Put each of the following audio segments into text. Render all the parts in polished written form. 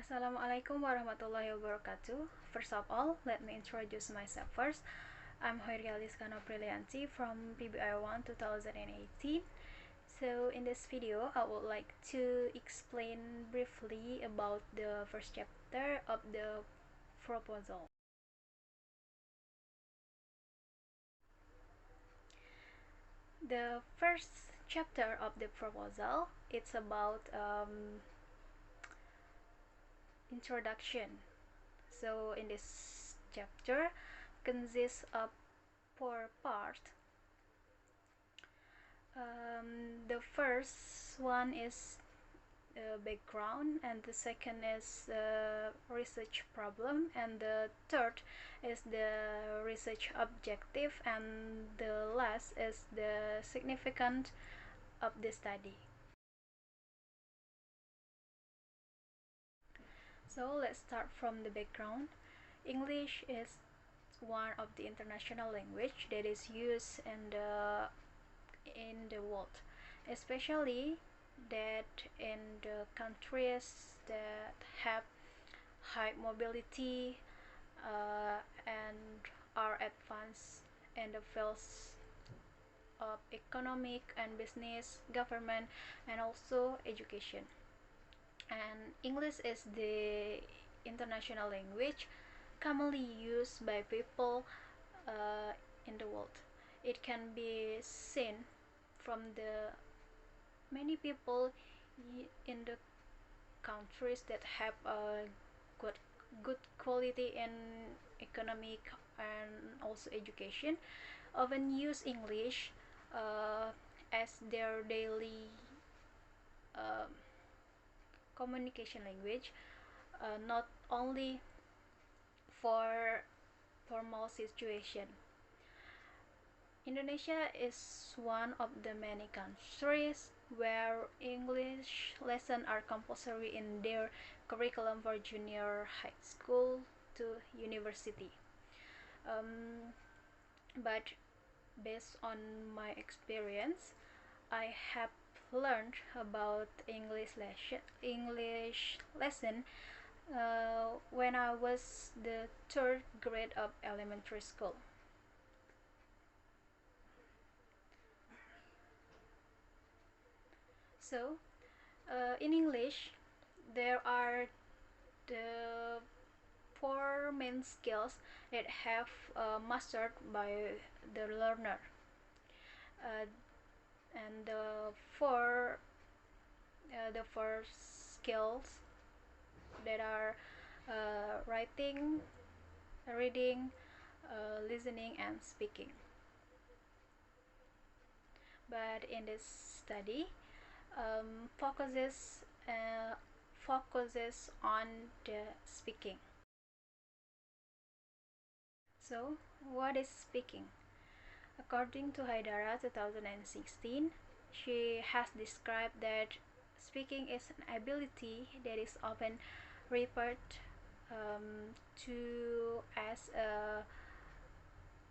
Assalamualaikum warahmatullahi wabarakatuh. First of all, let me introduce myself first. I'm Khoiriah Liska Nopriliyanti from PBI 1 2018. So in this video, I would like to explain briefly about the first chapter of the proposal. The first chapter of the proposal, it's about introduction. So in this chapter consists of four parts. The first one is background, and the second is research problem, and the third is the research objective, and the last is the significance of the study. So let's start from the background. English is one of the international language that is used in the world, especially that in the countries that have high mobility and are advanced in the fields of economic and business, government, and also education. And English is the international language commonly used by people in the world. It can be seen from the many people in the countries that have a good quality in economic and also education often use English as their daily uh, communication language, not only for formal situation. Indonesia is one of the many countries where English lessons are compulsory in their curriculum for junior high school to university. But based on my experience, I have learned about English lesson when I was the third grade of elementary school. So, in English, there are the four main skills that have mastered by the learner, uh, and the four skills that are writing, reading, listening, and speaking. But in this study, um, focuses uh, focuses on the speaking. So, what is speaking? According to Haidara 2016, she has described that speaking is an ability that is often referred to as a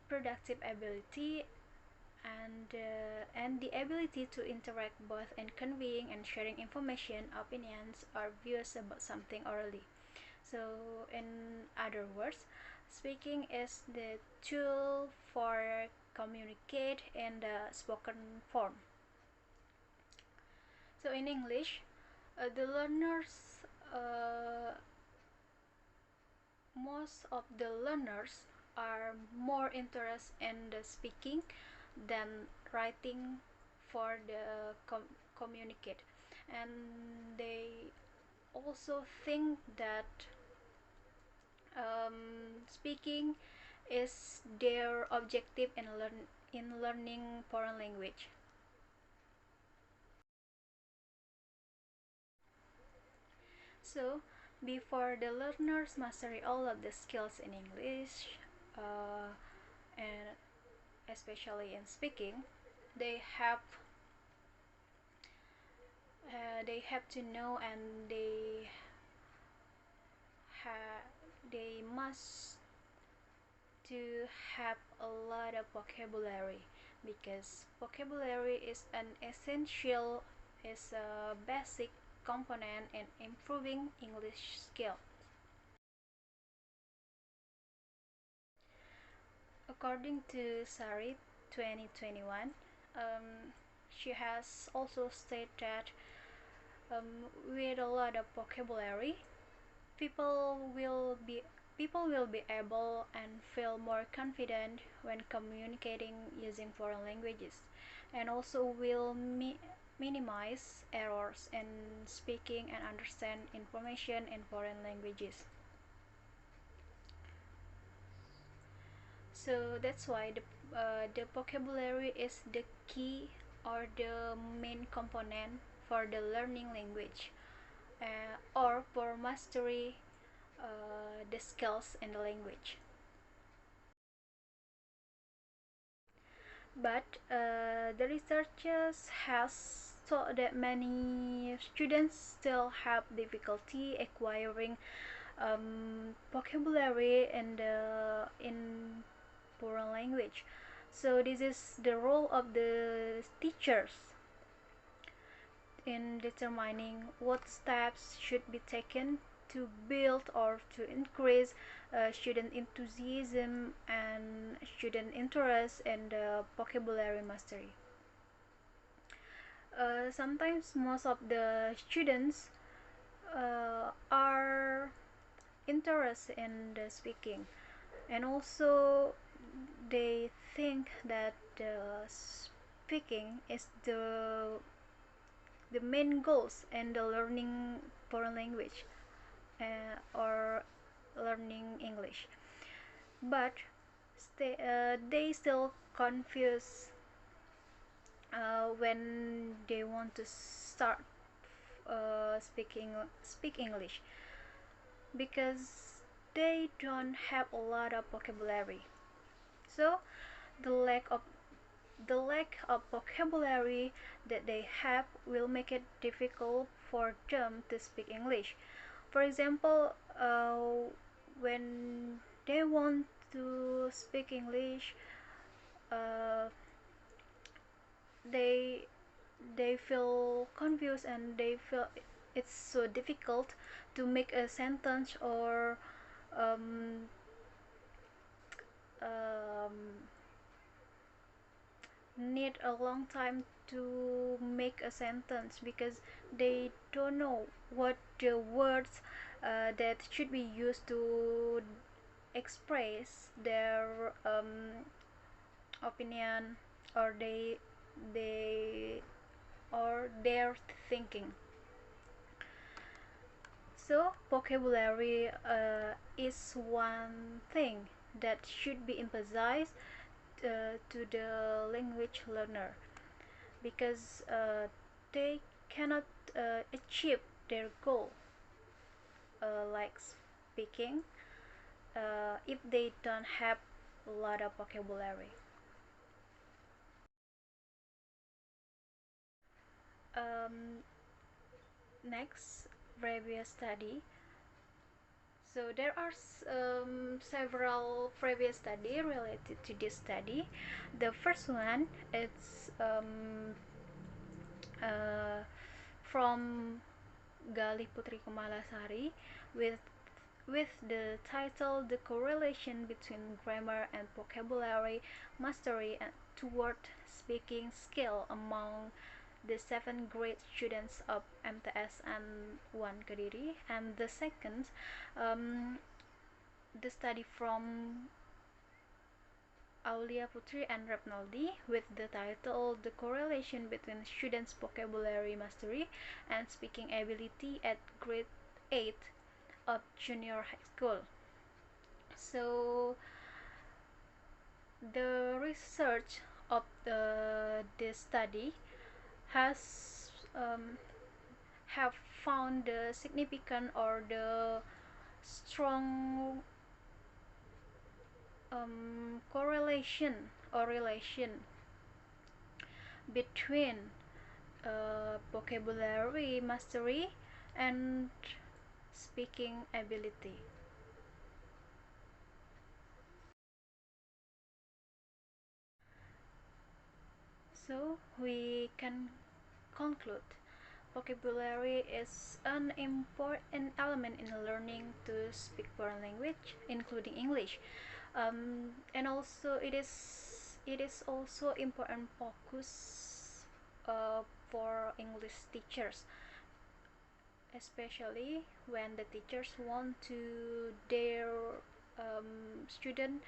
productive ability, and the ability to interact both in conveying and sharing information, opinions, or views about something orally. So, in other words, speaking is the tool for communicate in the spoken form. So, in English, the learners, most of the learners are more interested in the speaking than writing for the communicate, and they also think that speaking is their objective in learning foreign language. So before the learners master all of the skills in English, and especially in speaking, they have they have to know, and they must to have a lot of vocabulary, because vocabulary is an essential, is a basic component in improving English skills. According to Sari 2021, she has also stated that with a lot of vocabulary, people will be people will be able and feel more confident when communicating using foreign languages, and also will minimize errors in speaking and understand information in foreign languages. So that's why the vocabulary is the key or the main component for the learning language, or for mastery the skills in the language. But the researchers has thought that many students still have difficulty acquiring vocabulary in foreign language. So this is the role of the teachers in determining what steps should be taken to build or to increase student enthusiasm and student interest in the vocabulary mastery. Sometimes most of the students are interested in the speaking, and also they think that speaking is the main goals in the learning foreign language, or learning English. But they still confuse when they want to start speak English, because they don't have a lot of vocabulary. So the lack of vocabulary that they have will make it difficult for them to speak English. For example, when they want to speak English, uh, they they feel confused and they feel it's so difficult to make a sentence, or um, um, need a long time to make a sentence, because they don't know what the words that should be used to express their opinion, or they or their thinking. So vocabulary is one thing that should be emphasized to the language learner, because they cannot achieve their goal, like speaking, if they don't have a lot of vocabulary. Um, Next, previous study. So there are several previous study related to this study. The first one is uh, from Gali Putri Kemalasari, with the title "The Correlation Between Grammar and Vocabulary Mastery and Toward Speaking Skill Among the 7th grade students of MTS and 1 Kediri." And the second, the study from Aulia Putri and Repnaldi, with the title "The Correlation Between Students' Vocabulary Mastery and Speaking Ability at Grade 8 of Junior High School. So the research of this study has have found the significant or the strong correlation or relation between vocabulary mastery and speaking ability. So we can conclude vocabulary is an important element in learning to speak foreign language, including English. And also it is also important focus for English teachers, especially when the teachers want to their student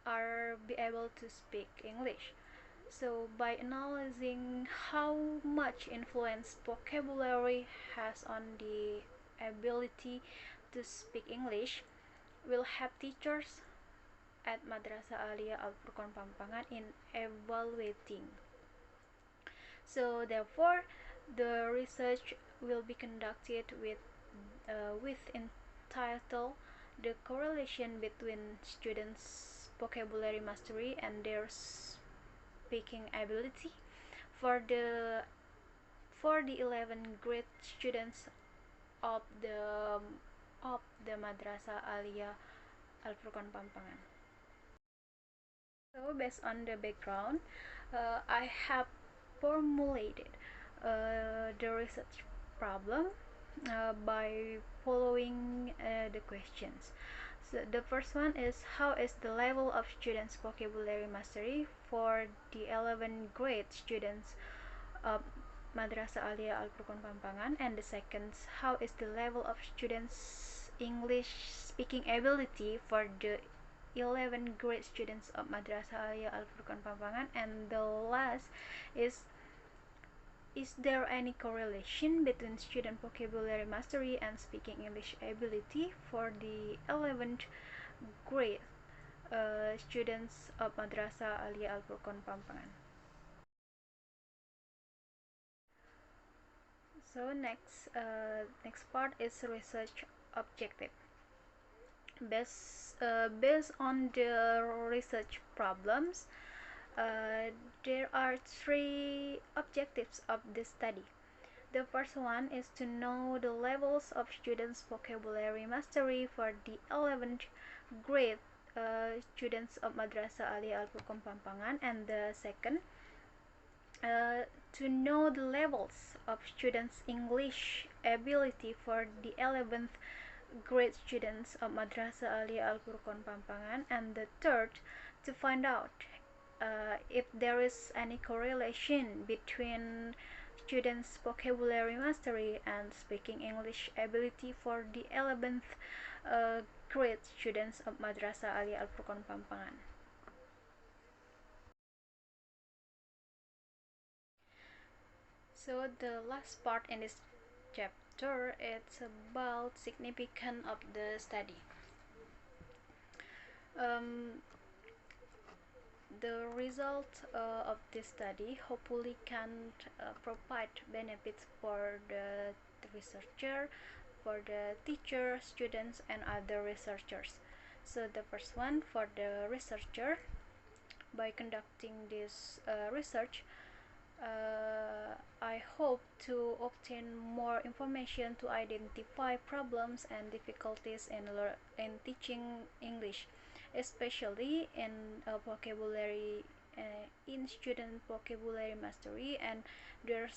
are be able to speak English. So by analyzing how much influence vocabulary has on the ability to speak English, will help teachers at Madrasah Aliyah Al Furqan Pampangan in evaluating. So therefore, the research will be conducted with entitled the correlation between students' vocabulary mastery and their speaking ability for the 11th grade students of the Madrasah Aliyah Al Furqan Pampangan. So based on the background, I have formulated the research problem by following the questions. So the first one is, how is the level of students' vocabulary mastery for the 11th grade students of Madrasah Aliyah Al Furqan Pampangan? And the second, how is the level of students' English speaking ability for the 11th grade students of Madrasah Aliyah Al Furqan Pampangan? And the last is there any correlation between student vocabulary mastery and speaking English ability for the 11th grade students of Madrasah Aliyah Al Furqan Pampangan? So next part is research objective. Based on the research problems, there are three objectives of this study. The first one is to know the levels of students' vocabulary mastery for the 11th grade students of Madrasah Aliyah Al Furqan Pampangan, and the second, to know the levels of students' English ability for the 11th grade students of Madrasah Aliyah Al Furqan Pampangan, and the third, to find out if there is any correlation between students' vocabulary mastery and speaking English ability for the 11th grade students of Madrasah Aliyah Al Furqan Pampangan. So the last part in this chapter, it's about significance of the study. The result of this study hopefully can provide benefits for the researcher, for the teacher, students, and other researchers. So the first one, for the researcher, by conducting this research, I hope to obtain more information to identify problems and difficulties in teaching English, especially in vocabulary, in student vocabulary mastery and their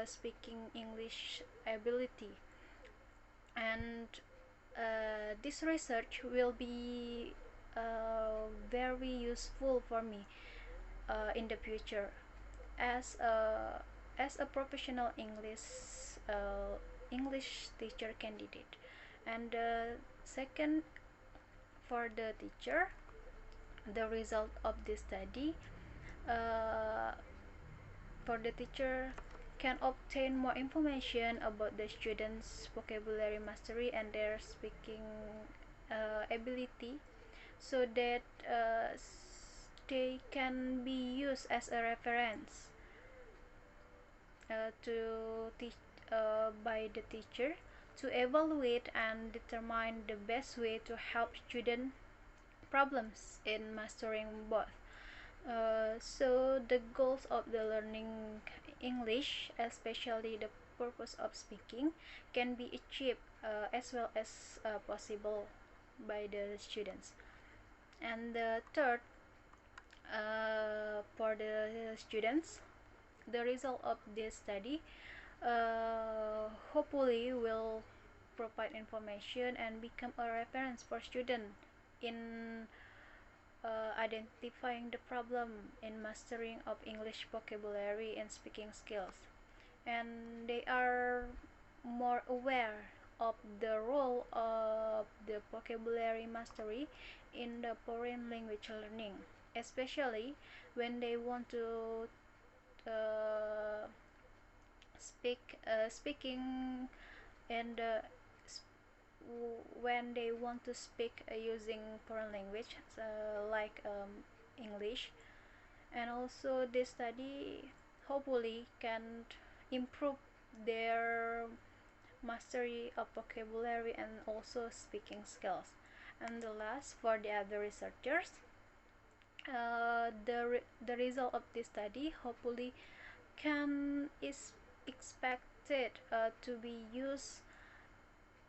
speaking English ability. And this research will be very useful for me in the future as a professional English teacher candidate. And second, for the teacher, the result of this study, uh, for the teacher can obtain more information about the students' vocabulary mastery and their speaking ability, so that they can be used as a reference to teach by the teacher to evaluate and determine the best way to help student problems in mastering both. So the goals of the learning English, especially the purpose of speaking, can be achieved as well as possible by the students. And the third, for the students, the result of this study hopefully will provide information and become a reference for students in identifying the problem in mastering of English vocabulary and speaking skills, and they are more aware of the role of the vocabulary mastery in the foreign language learning, especially when they want to uh, speaking and when they want to speak using foreign language like English. And also this study hopefully can improve their mastery of vocabulary and also speaking skills. And the last, for the other researchers, the result of this study hopefully can is expected to be used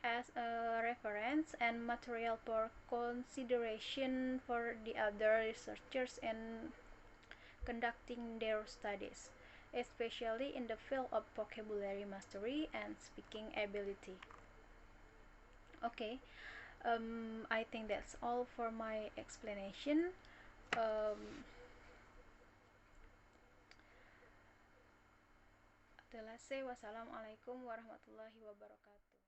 as a reference and material for consideration for the other researchers in conducting their studies, especially in the field of vocabulary mastery and speaking ability. Okay, I think that's all for my explanation. Let's say wassalamualaikum warahmatullahi wabarakatuh.